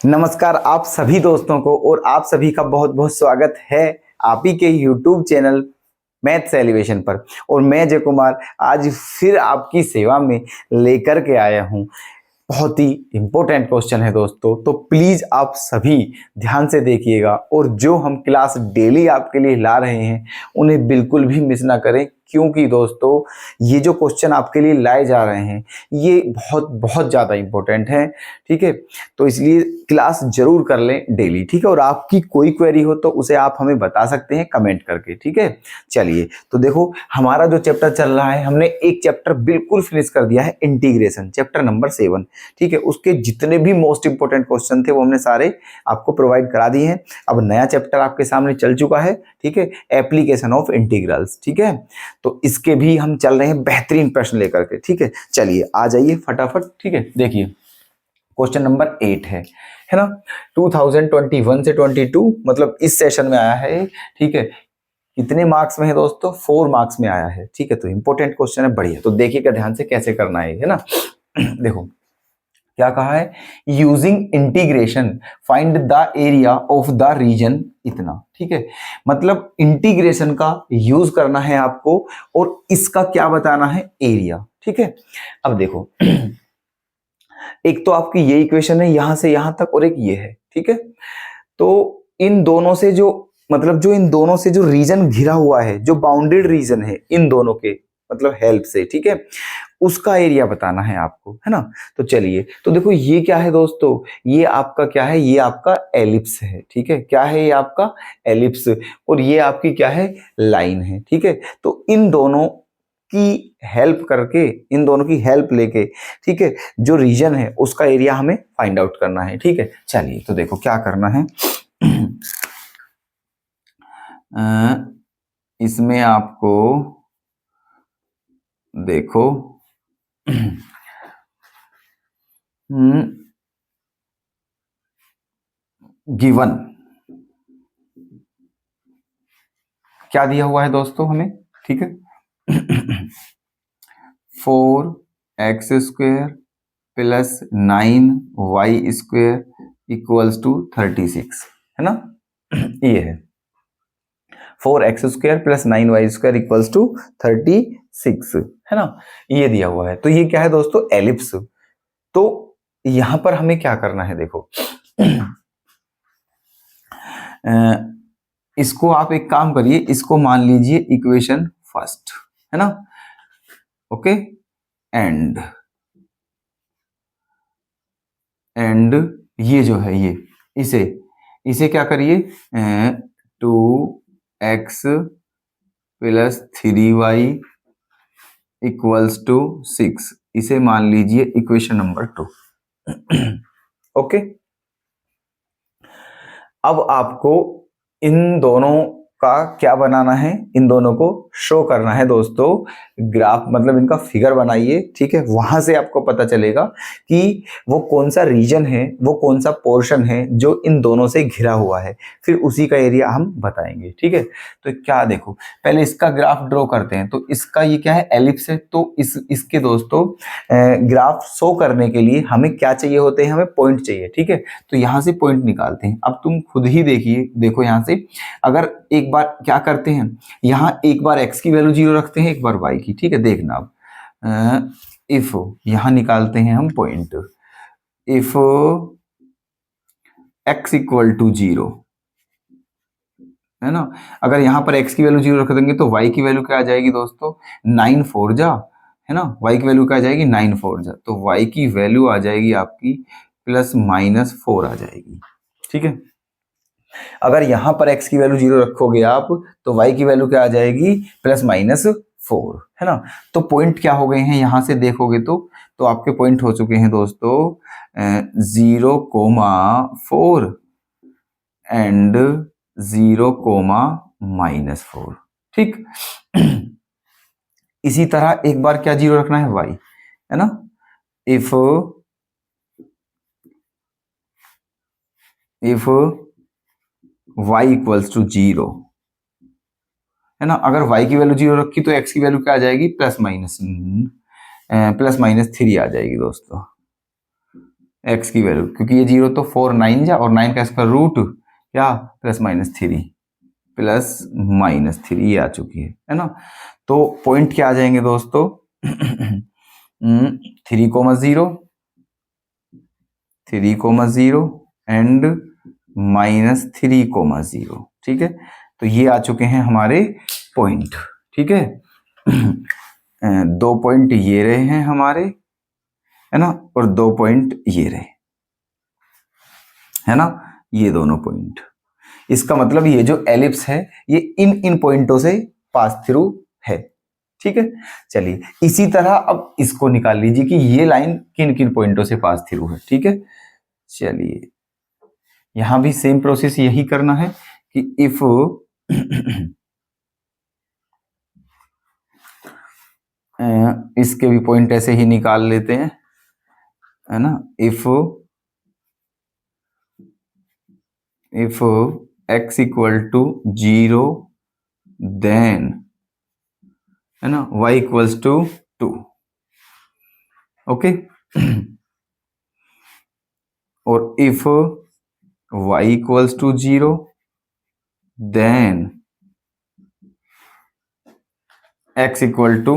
नमस्कार आप सभी दोस्तों को और आप सभी का बहुत बहुत स्वागत है आप ही के YouTube चैनल मैथ्स एलिवेशन पर। और मैं जय कुमार आज फिर आपकी सेवा में लेकर के आया हूं। बहुत ही इंपॉर्टेंट क्वेश्चन है दोस्तों, तो प्लीज आप सभी ध्यान से देखिएगा और जो हम क्लास डेली आपके लिए ला रहे हैं उन्हें बिल्कुल भी मिस ना करें, क्योंकि दोस्तों ये जो क्वेश्चन आपके लिए लाए जा रहे हैं ये बहुत बहुत ज़्यादा इंपॉर्टेंट है। ठीक है, तो इसलिए क्लास जरूर कर लें डेली। ठीक है, और आपकी कोई क्वेरी हो तो उसे आप हमें बता सकते हैं कमेंट करके। ठीक है, चलिए तो देखो हमारा जो चैप्टर चल रहा है, हमने एक चैप्टर बिल्कुल फिनिश कर दिया है, इंटीग्रेशन चैप्टर नंबर 7। ठीक है, उसके जितने भी मोस्ट इंपोर्टेंट क्वेश्चन थे वो हमने सारे आपको प्रोवाइड करा दिए हैं। अब नया चैप्टर आपके सामने चल चुका है, ठीक है, एप्लीकेशन ऑफ इंटीग्रल्स। ठीक है, तो इसके भी हम चल रहे हैं बेहतरीन प्रश्न लेकर के। ठीक है, चलिए आ जाइए फटाफट। ठीक है, देखिए क्वेश्चन नंबर 8 है ना, 2021 से 22 मतलब इस सेशन में आया है। ठीक है, कितने मार्क्स में है दोस्तों? 4 मार्क्स में आया है। ठीक है, तो इंपॉर्टेंट क्वेश्चन है, बढ़िया। तो देखिएगा ध्यान से कैसे करना है ना। देखो क्या कहा है, using integration find the area of the region इतना। ठीक है, मतलब इंटीग्रेशन का यूज करना है आपको और इसका क्या बताना है, एरिया। ठीक है, अब देखो एक तो आपकी ये इक्वेशन है यहां से यहां तक और एक ये है। ठीक है, तो इन दोनों से जो मतलब जो इन दोनों से जो रीजन घिरा हुआ है, जो बाउंडेड रीजन है इन दोनों के मतलब हेल्प से, ठीक है, उसका एरिया बताना है आपको, है ना। तो चलिए, तो देखो ये क्या है दोस्तों, ये आपका क्या है, ये आपका एलिप्स है। ठीक है, क्या है ये आपका एलिप्स, और ये आपकी क्या है, लाइन है। ठीक है, तो इन दोनों की हेल्प करके, इन दोनों की हेल्प लेके, ठीक है, जो रीजन है उसका एरिया हमें फाइंड आउट करना है। ठीक है, चलिए तो देखो क्या करना है। इसमें आपको देखो गिवन क्या दिया हुआ है दोस्तों हमें। ठीक है, 4x² plus 9y² equals to 36, है ना। ये है 4x² plus 9y² equals to 36, है ना, ये दिया हुआ है। तो ये क्या है दोस्तों, एलिप्स। तो यहां पर हमें क्या करना है, देखो इसको आप एक काम करिए, इसको मान लीजिए इक्वेशन फर्स्ट, है ना। ओके, एंड ये जो है ये इसे क्या करिए, 2x plus 3y equals to 6, इसे मान लीजिए इक्वेशन नंबर 2। ओके, अब आपको इन दोनों का क्या बनाना है, इन दोनों को शो करना है दोस्तों। ग्राफ मतलब इनका फिगर बनाइए। ठीक है, वहां से आपको पता चलेगा कि वो कौन सा रीजन है, वो कौन सा पोर्शन है जो इन दोनों से घिरा हुआ है, फिर उसी का एरिया हम बताएंगे। ठीक है, तो क्या देखो पहले इसका ग्राफ ड्रॉ करते हैं। तो इसका ये क्या है, एलिप्स है। तो इसके दोस्तों ग्राफ शो करने के लिए हमें क्या चाहिए होते हैं, हमें पॉइंट चाहिए। ठीक है, तो यहां से पॉइंट निकालते हैं। अब तुम खुद ही देखिए, देखो यहां से अगर एक बार क्या करते हैं, यहां एक बार x की वैल्यू 0 रखते हैं, एक बार y की। ठीक है, देखना अब इफ यहां निकालते हैं हम point, if x equal to 0, है ना। अगर यहां पर x की वैल्यू 0 रख देंगे तो y की वैल्यू क्या आ जाएगी दोस्तों, 9 4 जा, है ना। y की वैल्यू क्या आ जाएगी, 9 4 जा, तो y की वैल्यू आ जाएगी आपकी प्लस माइनस 4 आ जाएगी। ठीक है, अगर यहां पर x की वैल्यू 0 रखोगे आप तो y की वैल्यू क्या आ जाएगी, प्लस माइनस 4, है ना। तो पॉइंट क्या हो गए हैं, यहां से देखोगे तो आपके पॉइंट हो चुके हैं दोस्तों 0,4 एंड 0,-4। ठीक, इसी तरह एक बार क्या 0 रखना है, y, है ना। इफ y इक्वल्स टू 0, है ना। अगर y की वैल्यू 0 रखी तो x की वैल्यू क्या आ जाएगी, प्लस माइनस 3 आ जाएगी दोस्तों, एक्स की वैल्यू, क्योंकि ये 0 तो 4 9 जा और 9 का स्क्वायर रूट क्या +-3 ये आ चुकी है ना। तो पॉइंट क्या आ जाएंगे दोस्तों 3,0 3,0 एंड -3,0। ठीक है, तो ये आ चुके हैं हमारे पॉइंट। ठीक है 2 पॉइंट ये रहे हैं हमारे, है ना, और 2 पॉइंट ये रहे, है ना, ये दोनों पॉइंट। इसका मतलब ये जो एलिप्स है ये इन पॉइंटों से पास थ्रू है। ठीक है, चलिए इसी तरह अब इसको निकाल लीजिए कि ये लाइन किन किन पॉइंटों से पास थ्रू है। ठीक है, चलिए यहां भी सेम प्रोसेस यही करना है कि इफ इसके भी पॉइंट ऐसे ही निकाल लेते हैं, है ना। If x equal to 0 then, है ना, y इक्वल्स टू 2। ओके, और if y equals to 0 then x equal to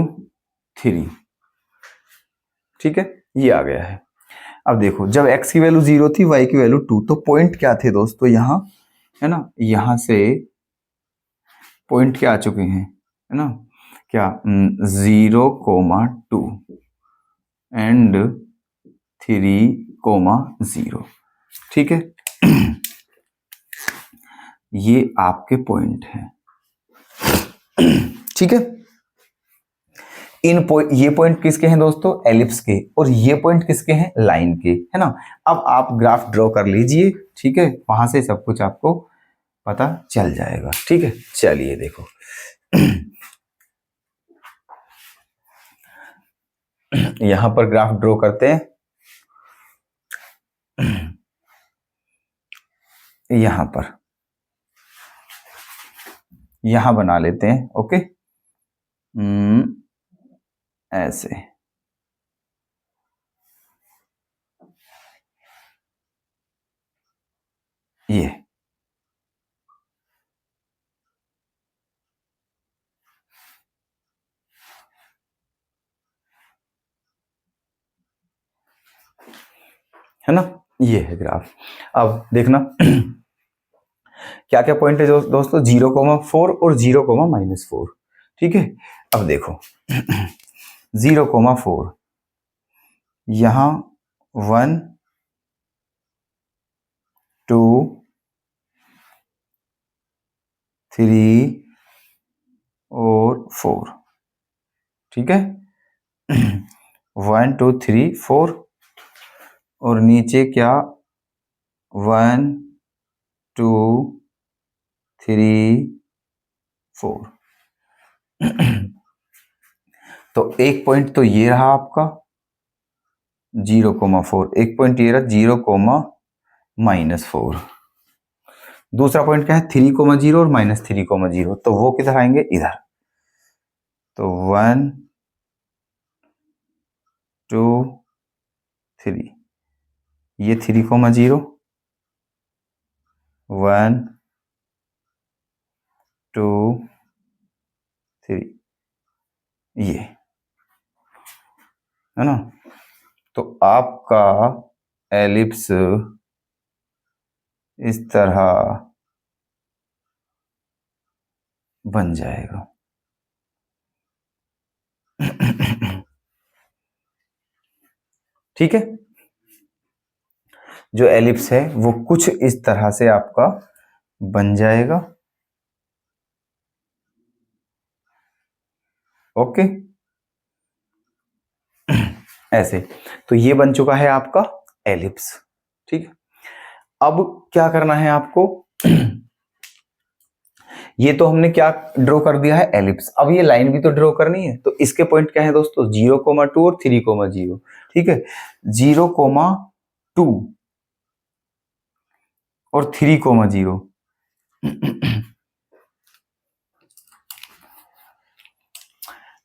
3। ठीक है, ये आ गया है। अब देखो जब x की वैल्यू 0 थी, y की वैल्यू 2, तो पॉइंट क्या थे दोस्तों यहां, है ना, यहां से पॉइंट क्या आ चुके हैं, है ना, क्या 0,2 एंड 3,0। ठीक है ये आपके पॉइंट हैं। ठीक है, ये पॉइंट किसके हैं दोस्तों, एलिप्स के, और ये पॉइंट किसके हैं, लाइन के, है ना। अब आप ग्राफ ड्रॉ कर लीजिए। ठीक है, वहां से सब कुछ आपको पता चल जाएगा। ठीक है, चलिए देखो यहां पर ग्राफ ड्रॉ करते हैं, यहां पर यहां बना लेते हैं। ओके, ऐसे, ये है ना, ये है ग्राफ। अब देखना क्या क्या पॉइंट है दोस्तों, 0,4 और 0,-4। ठीक है, अब देखो 0,4 यहां 1 2 3 और 4। ठीक है 1 2 3 4, और नीचे क्या 1 2 3 4। तो एक पॉइंट तो ये रहा आपका 0,4, एक पॉइंट ये रहा 0,-4। दूसरा पॉइंट क्या है 3,0 और -3,0, तो वो किधर आएंगे, इधर। तो 1 2 3, ये 3,0 1 2 3, ये है ना। तो आपका एलिप्स इस तरह बन जाएगा। ठीक है, जो एलिप्स है वो कुछ इस तरह से आपका बन जाएगा। ओके, ऐसे, तो ये बन चुका है आपका एलिप्स। ठीक है, अब क्या करना है आपको ये तो हमने क्या ड्रॉ कर दिया है, एलिप्स। अब ये लाइन भी तो ड्रॉ करनी है, तो इसके पॉइंट क्या है दोस्तों, 0,2 और 3,0। ठीक है, 0,2 और 3,0।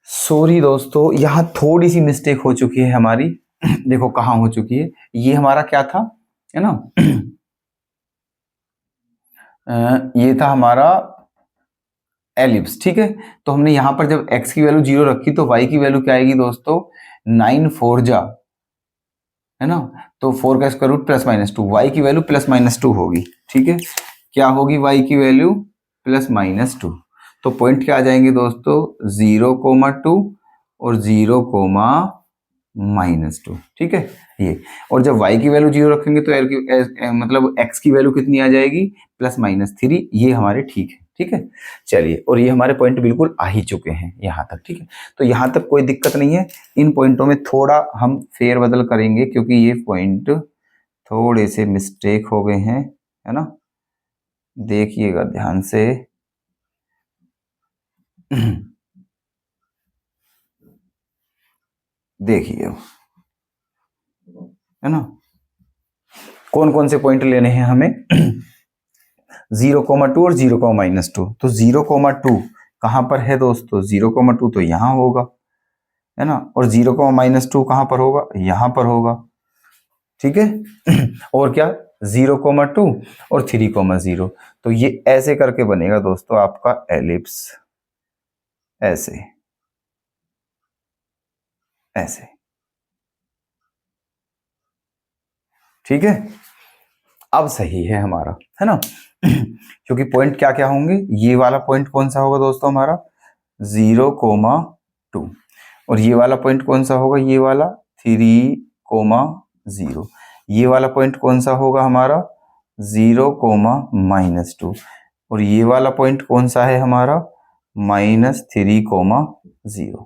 सॉरी दोस्तों, यहां थोड़ी सी मिस्टेक हो चुकी है हमारी। देखो कहां हो चुकी है, ये हमारा क्या था, है ना, ये था हमारा एलिप्स, ठीक है। तो हमने यहां पर जब x की वैल्यू 0 रखी तो y की वैल्यू क्या आएगी दोस्तों, 9 4 जा, है ना, तो 4 का स्क्वायर रूट +-2, y की वैल्यू +-2 होगी, ठीक है। क्या होगी y की वैल्यू, +-2। तो पॉइंट क्या आ जाएंगे दोस्तों, 0,2 और 0,-2, ठीक है ये। और जब y की वैल्यू 0 रखेंगे तो मतलब x की वैल्यू कितनी आ जाएगी, +-3, ये हमारे ठीक है, ठीक है। चलिए, और ये हमारे पॉइंट बिल्कुल आ ही चुके हैं यहाँ तक, ठीक है। तो यहाँ तक कोई दिक्कत नहीं है। इन पॉइंटों में थोड़ा हम फेरबदल करेंगे क्योंकि ये पॉइंट थोड़े से मिस्टेक हो गए हैं, है ना, देखिएगा ध्यान से। देखिए, है ना, कौन कौन से पॉइंट लेने हैं हमें, 0,2 और 0,-2। तो 0,2 कहां पर है दोस्तों, 0,2 तो यहां होगा, है ना, और 0,-2 कहां पर होगा, यहां पर होगा, ठीक है। और क्या, 0,2 और 3,0। तो ये ऐसे करके बनेगा दोस्तों आपका एलिप्स, ऐसे ऐसे, ठीक है। अब सही है हमारा, है ना, क्योंकि पॉइंट क्या क्या होंगे, ये वाला पॉइंट कौन सा होगा दोस्तों हमारा, 0,2, और ये वाला पॉइंट कौन सा होगा, ये वाला 3,0। ये वाला पॉइंट कौन सा होगा हमारा, 0,-2, और ये वाला पॉइंट कौन सा है हमारा, -3,0,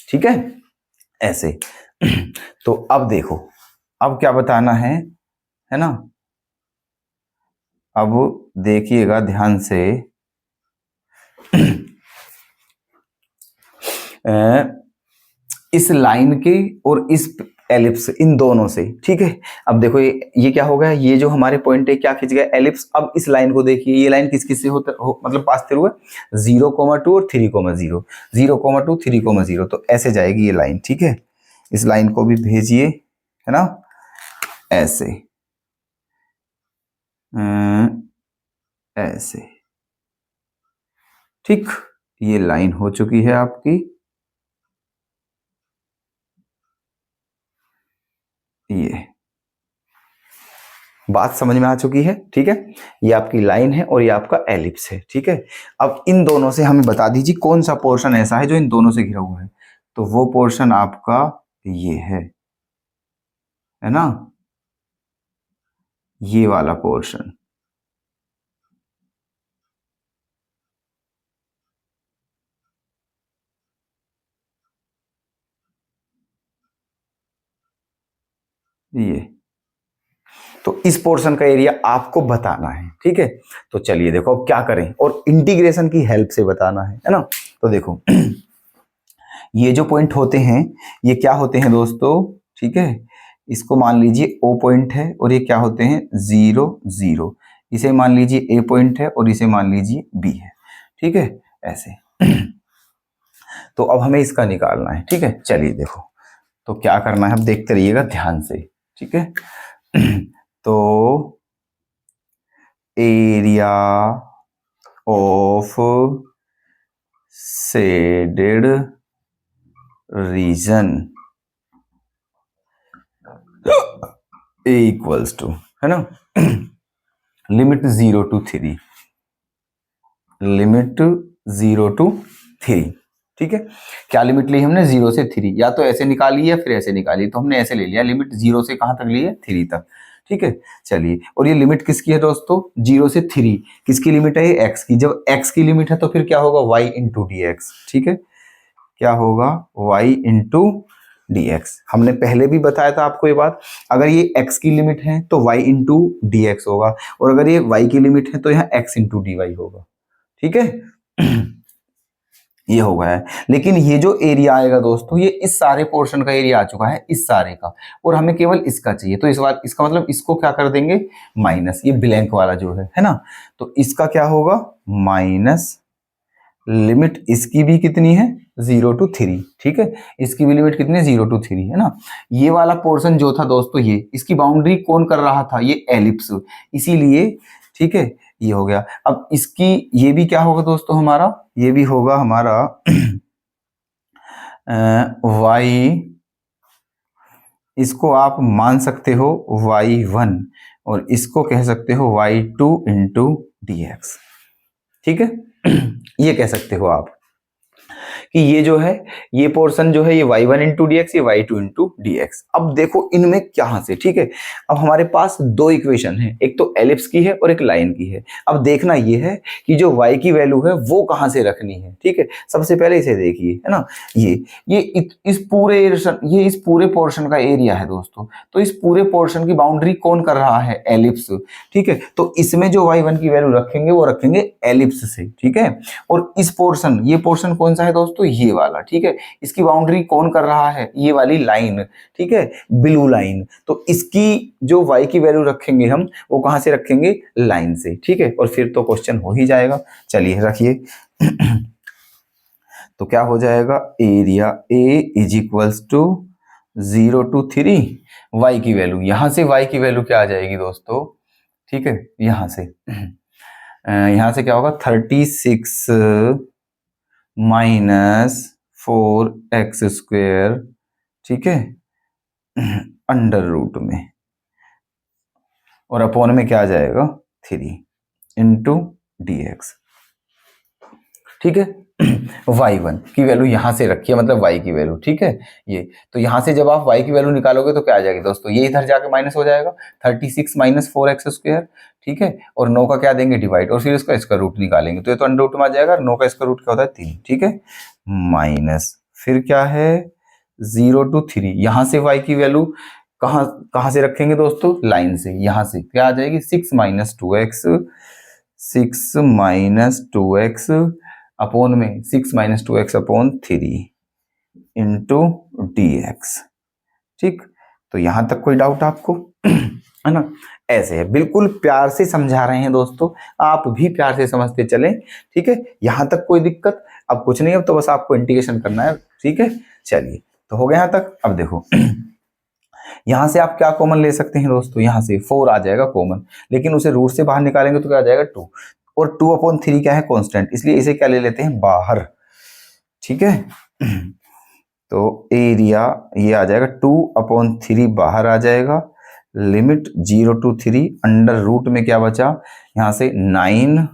ठीक है, ऐसे। तो अब देखो, अब क्या बताना है ना, अब देखिएगा ध्यान से। इस लाइन के और इस एलिप्स, इन दोनों से, ठीक है। अब देखो ये क्या हो गया, ये जो हमारे पॉइंट है क्या खींच गया, एलिप्स। अब इस लाइन को देखिए, ये लाइन किस किस से मतलब पास हुआ, 0,2 और 3,0, 0,2 3,0, तो ऐसे जाएगी ये लाइन, ठीक है। इस लाइन को भी भेजिए, है ना, ऐसे, ऐसे, ठीक। ये लाइन हो चुकी है आपकी, ये बात समझ में आ चुकी है, ठीक है। ये आपकी लाइन है और ये आपका एलिप्स है, ठीक है। अब इन दोनों से हमें बता दीजिए कौन सा पोर्शन ऐसा है जो इन दोनों से घिरा हुआ है। तो वो पोर्शन आपका ये है ना, ये वाला पोर्शन, ये। तो इस पोर्शन का एरिया आपको बताना है, ठीक है। तो चलिए देखो अब क्या करें, और इंटीग्रेशन की हेल्प से बताना है ना। तो देखो, ये जो पॉइंट होते हैं ये क्या होते हैं दोस्तों, ठीक है। इसको मान लीजिए O पॉइंट है, और ये क्या होते हैं, 0 0। इसे मान लीजिए A पॉइंट है और इसे मान लीजिए B है, ठीक है, ऐसे। तो अब हमें इसका निकालना है, ठीक है। चलिए देखो, तो क्या करना है, अब देखते रहिएगा ध्यान से, ठीक है। तो area of shaded region equals to, है ना, लिमिट 0 to 3, लिमिट 0 to 3, ठीक है। क्या लिमिट ली हमने, 0 से 3, या तो ऐसे निकाली या फिर ऐसे निकाली, तो हमने ऐसे ले लिया, लिमिट 0 से कहां तक ली है, 3 तक, ठीक है। चलिए, और ये लिमिट किसकी है दोस्तों, 0 से 3, किसकी लिमिट है, ये x की। जब x की लिमिट है तो फिर क्या होगा, y इंटू dx, ठीक है। क्या होगा, y इंटू dx। हमने पहले भी बताया था आपको ये बात, अगर ये x की लिमिट है तो y इंटू dx होगा, और अगर ये y की लिमिट है तो यहाँ x इंटू dy होगा, ठीक है। ये हो गया है। लेकिन ये जो एरिया आएगा दोस्तों, ये इस सारे पोर्शन का एरिया आ चुका है, इस सारे का, और हमें केवल इसका चाहिए। तो इस बार इसका मतलब इसको क्या कर देंगे, माइनस, ये ब्लैंक वाला जो है ना। तो इसका क्या होगा, माइनस लिमिट इसकी भी कितनी है 0 to 3, ठीक है, इसकी भी लिमिट कितनी है 0 to 3 है ना। ये वाला पोर्शन जो था दोस्तों, ये इसकी बाउंड्री कौन कर रहा था, ये एलिप्स, इसीलिए ठीक है ये हो गया। अब इसकी ये भी क्या होगा दोस्तों हमारा, ये भी होगा हमारा y, इसको आप मान सकते हो y1 और इसको कह सकते हो y2 इंटू dx, ठीक है ये कह सकते हो आप कि ये जो है ये पोर्शन जो है ये y1 इंटू डी एक्स, ये y2 इंटू डी एक्स। अब देखो इनमें कहां से, ठीक है, अब हमारे पास दो इक्वेशन है, एक तो एलिप्स की है और एक लाइन की है। अब देखना ये है कि जो y की वैल्यू है वो कहां से रखनी है, ठीक है। सबसे पहले इसे देखिए, है ना, ये इस पूरे पोर्शन का एरिया है दोस्तों। तो इस पूरे पोर्शन की बाउंड्री कौन कर रहा है, एलिप्स, ठीक है। तो इसमें जो y1 की वैल्यू रखेंगे वो रखेंगे एलिप्स से, ठीक है। और इस पोर्शन, ये पोर्शन कौन सा है दोस्तों, ये वाला, ठीक है। इसकी बाउंड्री कौन कर रहा है, ये वाली लाइन, ठीक है, ब्लू लाइन। तो इसकी जो y की वैल्यू रखेंगे हम, वो कहां से रखेंगे, लाइन से, ठीक है। और फिर तो क्वेश्चन हो ही जाएगा। चलिए रखिए तो क्या हो जाएगा, area A is equals to 0 to 3, y की वैल्यू, यहां से y की वैल्यू क्या आ जाएगी दोस्तों, ठीक है, यहां से क्या होगा, 36 माइनस 4x², ठीक है, अंडर रूट में, और अपॉन में क्या आ जाएगा 3 इंटू dx, ठीक है। y1 की वैल्यू यहां से रखिए, मतलब y की वैल्यू, ठीक है। ये तो यहां से जब आप y की वैल्यू निकालोगे तो क्या आ जाएगी दोस्तों, ये इधर जाके माइनस हो जाएगा, 36 माइनस 4x², ठीक है, और 9 का क्या देंगे डिवाइड, और फिर इसका स्क्वायर रूट निकालेंगे तो ये तो अंडर रूट में आ जाएगा। 9 का स्क्वायर रूट क्या होता है 3, ठीक है, माइनस फिर क्या है 0 to 3, यहां से y की वैल्यू कहां से रखेंगे दोस्तों, लाइन से, यहां से क्या आ जाएगी 6 minus 2x, 6 minus 2x upon में 6 minus 2x upon 3 into dx, ठीक। तो यहां तक कोई डाउट आपको है ना, ऐसे है, बिल्कुल प्यार से समझा रहे हैं दोस्तों, आप भी प्यार से समझते चलें, ठीक है। यहां तक कोई दिक्कत अब कुछ नहीं, अब तो बस आपको इंटीग्रेशन करना है, ठीक है। चलिए तो हो गया यहां तक। अब देखो यहां से आप क्या कॉमन ले सकते हैं दोस्तों, यहां से 4 आ जाएगा कॉमन, लेकिन उसे रूट से बाहर निकालेंगे तो क्या आ जाएगा 2, और 2/3 क्या है कांस्टेंट, इसलिए इसे क्या ले लेते हैं बाहर, ठीक है। तो एरिया ये आ जाएगा 2/3 बाहर आ जाएगा, लिमिट 0 to 3, अंडर रूट में क्या बचा, यहां से 9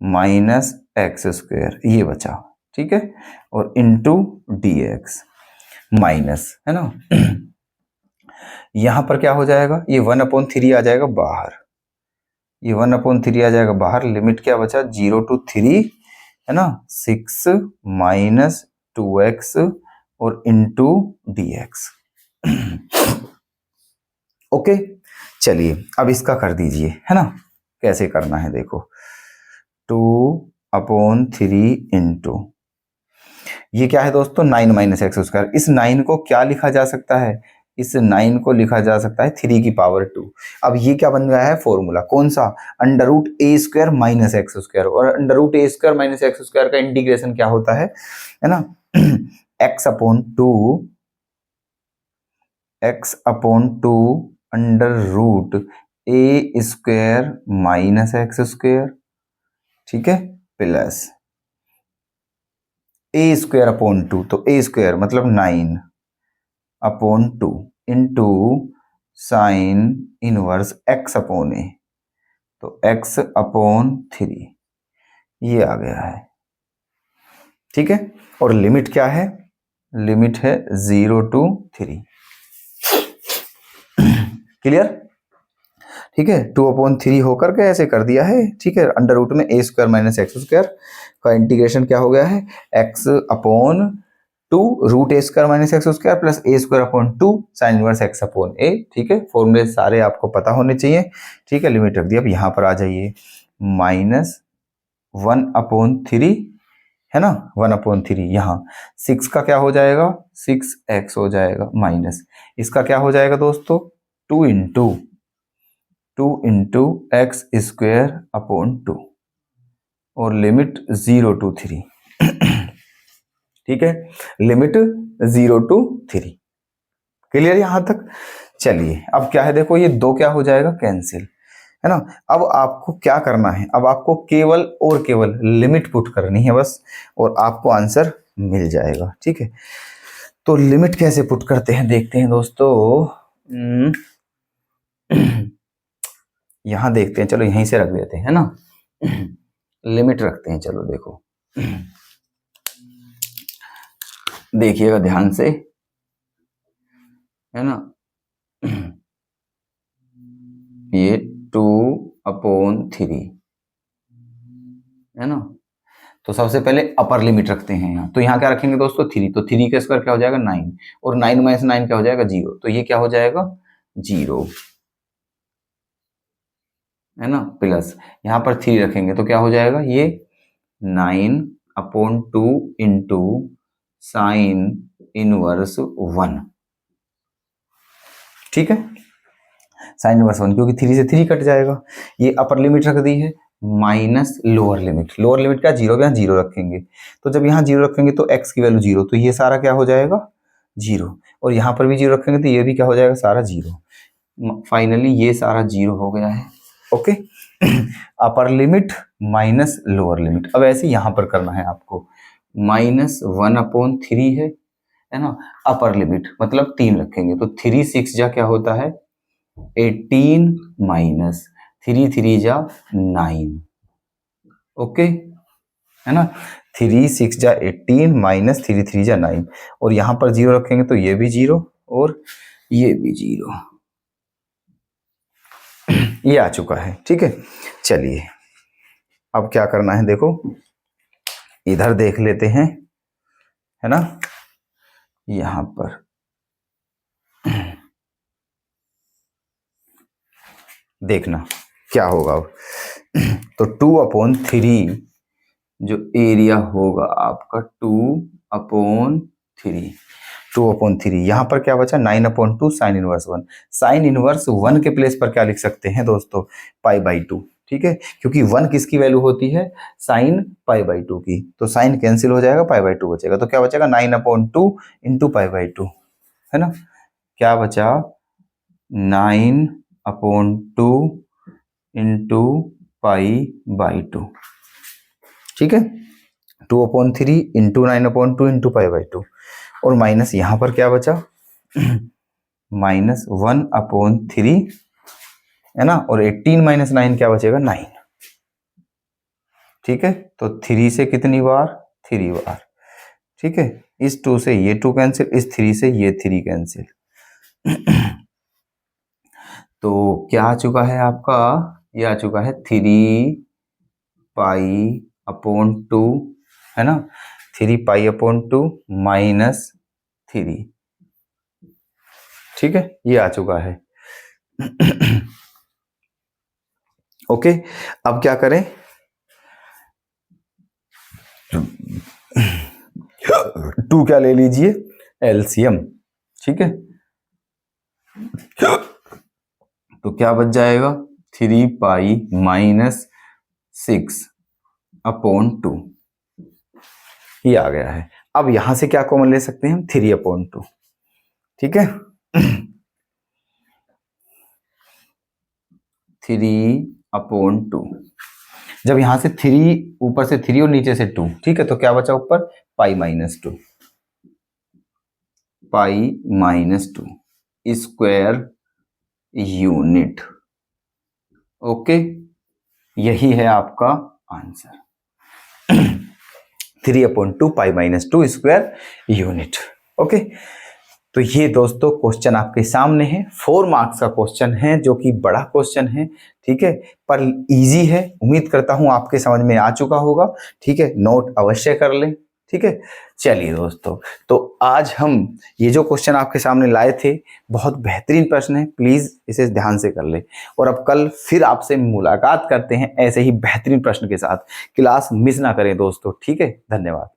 माइनस x² ये बचा, ठीक है, और इंटू dx माइनस, है ना। यहां पर क्या हो जाएगा, ये 1/3 आ जाएगा बाहर, ये 1/3 आ जाएगा बाहर, लिमिट क्या बचा 0 to 3, है ना, 6 माइनस 2x और इंटू dx। ओके चलिए अब इसका कर दीजिए, है ना, कैसे करना है देखो, 2/3 इंटू, ये क्या है दोस्तों 9 माइनस x², इस 9 को क्या लिखा जा सकता है, इस 9 को लिखा जा सकता है 3 की पावर 2। अब ये क्या बन गया है फॉर्मूला, कौन सा, under root a² minus x², और under root a² minus x² का इंटीग्रेशन क्या होता है ना, x/2 under root a² minus x², ठीक है, प्लस a²/2, तो a² मतलब 9/2 इंटू साइन इनवर्स x/a, तो x/3 ये आ गया है, ठीक है। और लिमिट क्या है, लिमिट है 0 to 3, क्लियर, ठीक है। 2/3 होकर के ऐसे कर दिया है, ठीक है, अंडर रूट में a² माइनस x² का इंटीग्रेशन क्या हो गया है, x/2 root a² minus x² plus a²/2 sine inverse x/a, ठीक है। फॉर्मूले सारे आपको पता होने चाहिए, ठीक है। लिमिट रख दी, अब यहां पर आ जाइए, माइनस 1/3, है ना, 1/3, यहाँ 6 का क्या हो जाएगा 6x हो जाएगा, माइनस इसका क्या हो जाएगा दोस्तों 2 इंटू x² अपॉन 2, और लिमिट 0 to 3। ठीक है, लिमिट 0 to 3। क्लियर यहां तक? चलिए अब क्या है, देखो ये 2 क्या हो जाएगा, कैंसिल, है ना। अब आपको क्या करना है, अब आपको केवल और केवल लिमिट पुट करनी है बस, और आपको आंसर मिल जाएगा। ठीक है, तो लिमिट कैसे पुट करते हैं देखते हैं दोस्तों। यहां देखते हैं, चलो यहीं से रख देते हैं ना। लिमिट रखते हैं, चलो देखो, देखिएगा ध्यान से, है ना। ये 2/3 है ना। तो सबसे पहले अपर लिमिट रखते हैं यहाँ, तो यहाँ क्या रखेंगे दोस्तों, 3। तो 3 का स्क्वायर क्या हो जाएगा, 9, और 9 - 9 क्या हो जाएगा, 0। तो ये क्या हो जाएगा, 0, है ना। प्लस यहाँ पर 3 रखेंगे तो क्या हो जाएगा, ये 9/2 इंटू साइन इनवर्स 1। ठीक है, साइन इनवर्स 1, क्योंकि 3 से 3 कट जाएगा। ये अपर लिमिट रख दी है, minus lower limit. Lower limit क्या, 0 यहाँ 0 रखेंगे, तो जब यहाँ 0 रखेंगे तो x की वैल्यू 0, तो ये सारा क्या हो जाएगा, 0। और यहाँ पर भी 0 रखेंगे तो ये भी क्या हो जाएगा, सारा 0। फाइनली ये सारा 0 हो गया है। Okay, upper limit minus lower limit. अब ऐसे यहाँ पर करना है आपको, -1/3 है ना। अपर लिमिट मतलब 3 रखेंगे, तो 3 6 जा क्या होता है, 18 माइनस 3 3 जा 9। ओके, है ना। 3 6 जा 18 माइनस 3 3 जा 9, और यहां पर 0 रखेंगे तो ये भी 0 और ये भी 0। ये आ चुका है। ठीक है, चलिए अब क्या करना है, देखो इधर देख लेते हैं, है ना। यहां पर देखना क्या होगा अब। तो 2/3 जो एरिया होगा आपका, 2/3 यहाँ पर क्या बचा, 9/2 साइन इनवर्स 1। साइन इनवर्स 1 के प्लेस पर क्या लिख सकते हैं दोस्तों, π/2। ठीक है, क्योंकि 1 किसकी वैल्यू होती है, साइन π/2 की। तो साइन कैंसिल हो जाएगा, π/2 बचेगा, तो क्या बचेगा, 9/2 इंटू π/2, है ना। क्या बचा, 9/2 इंटू π/2। ठीक है, 2/3 इंटू 9/2 इंटू π/2, और माइनस यहां पर क्या बचा, -1/3, है ना। और 18 - 9 क्या बचेगा, 9। ठीक है, तो 3 से कितनी बार, 3 बार। ठीक है, इस 2 से ये 2 कैंसिल, इस 3 से ये 3 कैंसिल। तो क्या आ चुका है आपका, ये आ चुका है 3π/2, है ना। 3π/2 -3। ठीक है, ये आ चुका है। ओके, अब क्या करें, 2 क्या ले लीजिए, एलसीएम। ठीक है, तो क्या बच जाएगा, 3π -6/2। ये आ गया है। अब यहां से क्या कॉमन ले सकते हैं हम, 3/2। ठीक है, 3/2। जब यहां से 3, ऊपर से 3 और नीचे से 2, ठीक है, तो क्या बचा ऊपर, π-2, π-2 स्क्वायर यूनिट। ओके, यही है आपका आंसर, 3/2 π-2 स्क्वायर यूनिट। ओके, तो ये दोस्तों क्वेश्चन आपके सामने है, 4 मार्क्स का क्वेश्चन है, जो कि बड़ा क्वेश्चन है। ठीक है, पर इजी है, उम्मीद करता हूं आपके समझ में आ चुका होगा। ठीक है, नोट अवश्य कर लें। ठीक है, चलिए दोस्तों, तो आज हम ये जो क्वेश्चन आपके सामने लाए थे, बहुत बेहतरीन प्रश्न है, प्लीज इसे ध्यान से कर ले। और अब कल फिर आपसे मुलाकात करते हैं ऐसे ही बेहतरीन प्रश्न के साथ। क्लास मिस ना करें दोस्तों। ठीक है, धन्यवाद।